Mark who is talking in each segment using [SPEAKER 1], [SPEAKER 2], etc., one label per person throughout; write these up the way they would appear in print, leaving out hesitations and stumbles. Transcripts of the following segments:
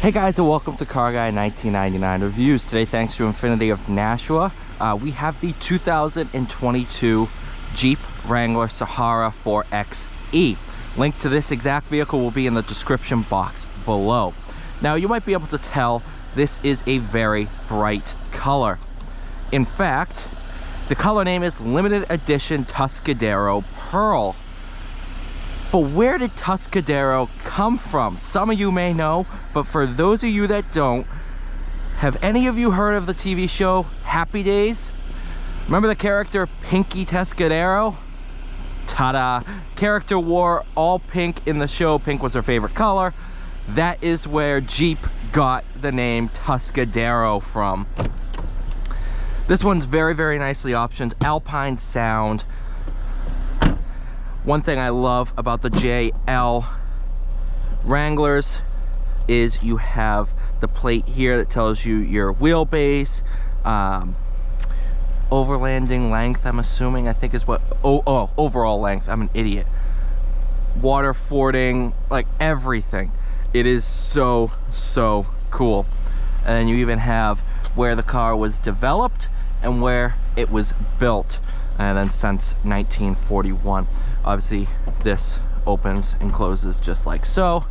[SPEAKER 1] Hey guys, and welcome to Car Guy 1999 Reviews. Today, thanks to INFINITI of Nashua, we have the 2022 Jeep Wrangler Sahara 4xe. Link to this exact vehicle will be in the description box below. Now, you might be able to tell this is a very bright color. In fact, the color name is Limited Edition Tuscadero Pearl. But where did Tuscadero come from? Some of you may know, but for those of you that don't, have any of you heard of the TV show Happy Days? Remember the character Pinky Tuscadero? Ta-da! Character wore all pink in the show. Pink was her favorite color. That is where Jeep got the name Tuscadero from. This one's very, very nicely optioned. Alpine sound. One thing I love about the JL Wranglers is you have the plate here that tells you your wheelbase, overlanding length, I'm assuming, I think is what, overall length, I'm an idiot. Water fording, like everything. It is so, so cool. And then you even have where the car was developed and where it was built. And then since 1941. Obviously, this opens and closes just like so.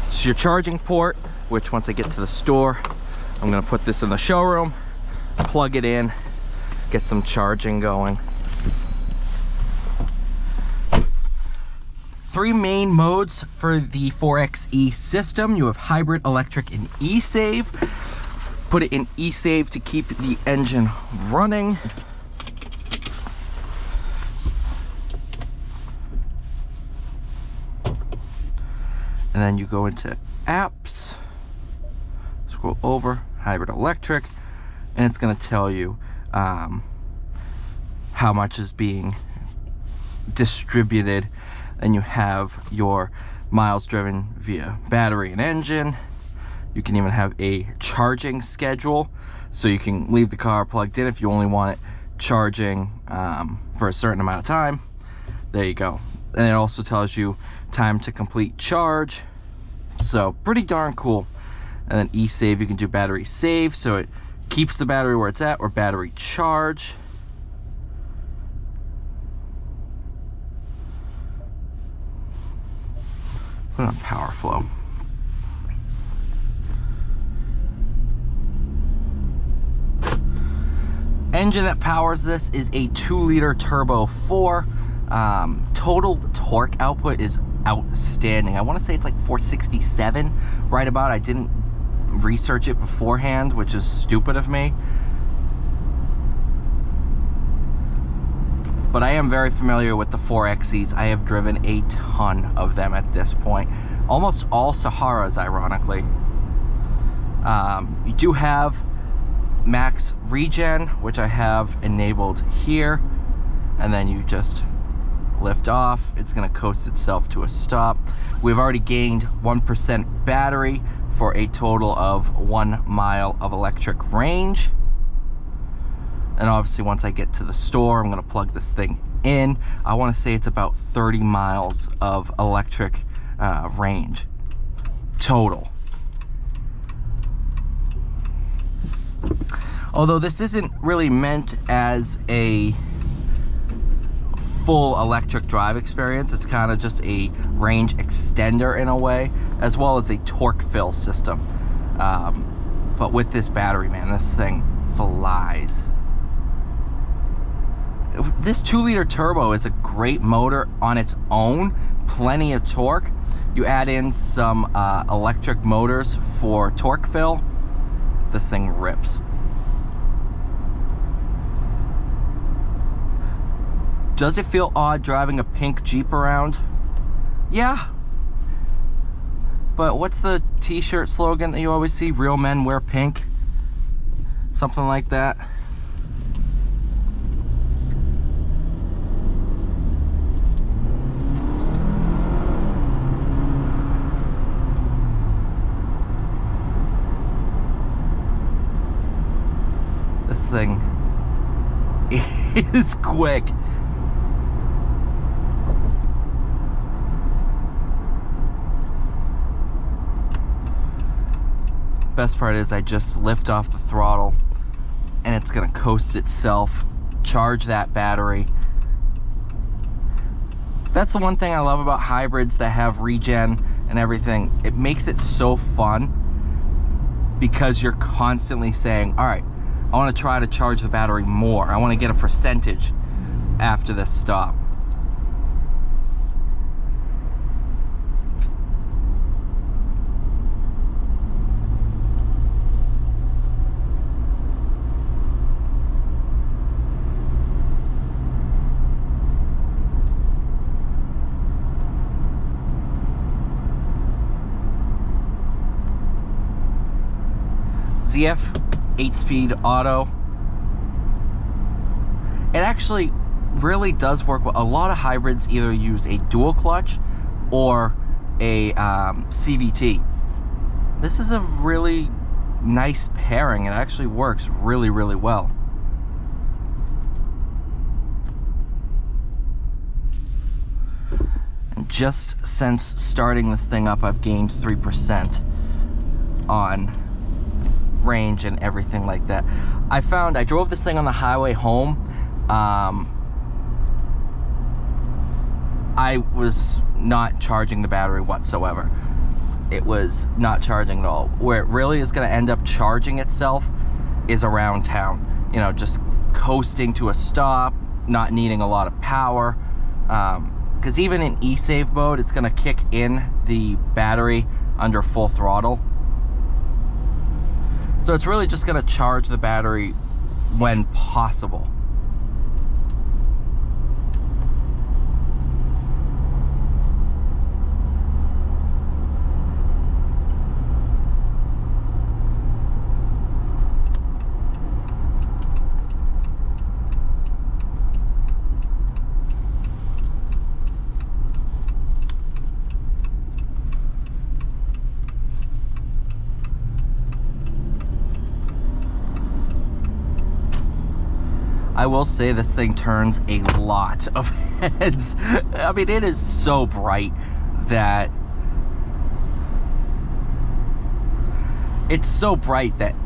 [SPEAKER 1] It's your charging port, which once I get to the store, I'm gonna put this in the showroom, plug it in, get some charging going. 3 main modes for the 4xe system. You have hybrid, electric, and e-save. Put it in e-save to keep the engine running. And then you go into apps, scroll over, hybrid electric, and it's going to tell you how much is being distributed. And you have your miles driven via battery and engine. You can even have a charging schedule, so you can leave the car plugged in if you only want it charging for a certain amount of time. There you go. And it also tells you time to complete charge, so pretty darn cool. And then e-save, you can do battery save, so it keeps the battery where it's at, or battery charge. Put on power flow. Engine that powers this is a 2-liter turbo 4. Total torque output is outstanding. I want to say it's like 467 right about. I didn't research it beforehand, which is stupid of me, but I am very familiar with the 4xes. I have driven a ton of them at this point, almost all Saharas, ironically. You do have max regen, which I have enabled here, and then you just lift off. It's going to coast itself to a stop. We've already gained 1% battery for a total of 1 mile of electric range. And obviously, once I get to the store, I'm going to plug this thing in. I want to say it's about 30 miles of electric range total. Although this isn't really meant as a full electric drive experience, it's kind of just a range extender in a way, as well as a torque fill system. But with this battery, man, this thing flies. This 2-liter turbo is a great motor on its own, plenty of torque. You add in some electric motors for torque fill, this thing rips. Does it feel odd driving a pink Jeep around? Yeah. But what's the t-shirt slogan that you always see? Real men wear pink? Something like that. This thing is quick. Best part is I just lift off the throttle and it's gonna coast itself, charge that battery. That's the one thing I love about hybrids that have regen and everything. It makes it so fun because you're constantly saying, all right, I want to try to charge the battery more. I want to get a percentage after this stop. ZF 8-speed auto. It actually really does work well. A lot of hybrids either use a dual clutch or a CVT. This is a really nice pairing. It actually works really, really well. And just since starting this thing up, I've gained 3% on range and everything like that. I drove this thing on the highway home. I was not charging the battery whatsoever. It was not charging at all. Where it really is going to end up charging itself is around town. You know, just coasting to a stop, not needing a lot of power. Because even in e-save mode, it's going to kick in the battery under full throttle. So it's really just going to charge the battery when possible. I will say this thing turns a lot of heads. I mean, it is so bright that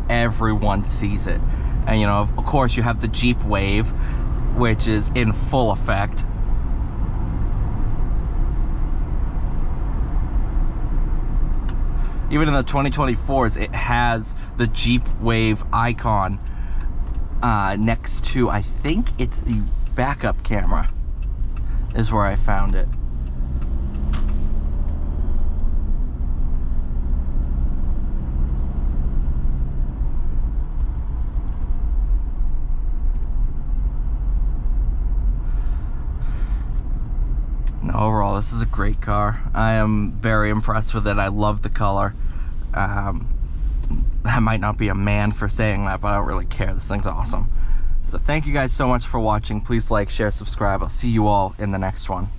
[SPEAKER 1] everyone sees it. And you know, of course you have the Jeep Wave, which is in full effect. Even in the 2024s, it has the Jeep Wave icon next to, I think it's the backup camera is where I found it. No, overall, this is a great car. I am very impressed with it. I love the color. I might not be a man for saying that, but I don't really care. This thing's awesome. So thank you guys so much for watching. Please like, share, subscribe. I'll see you all in the next one.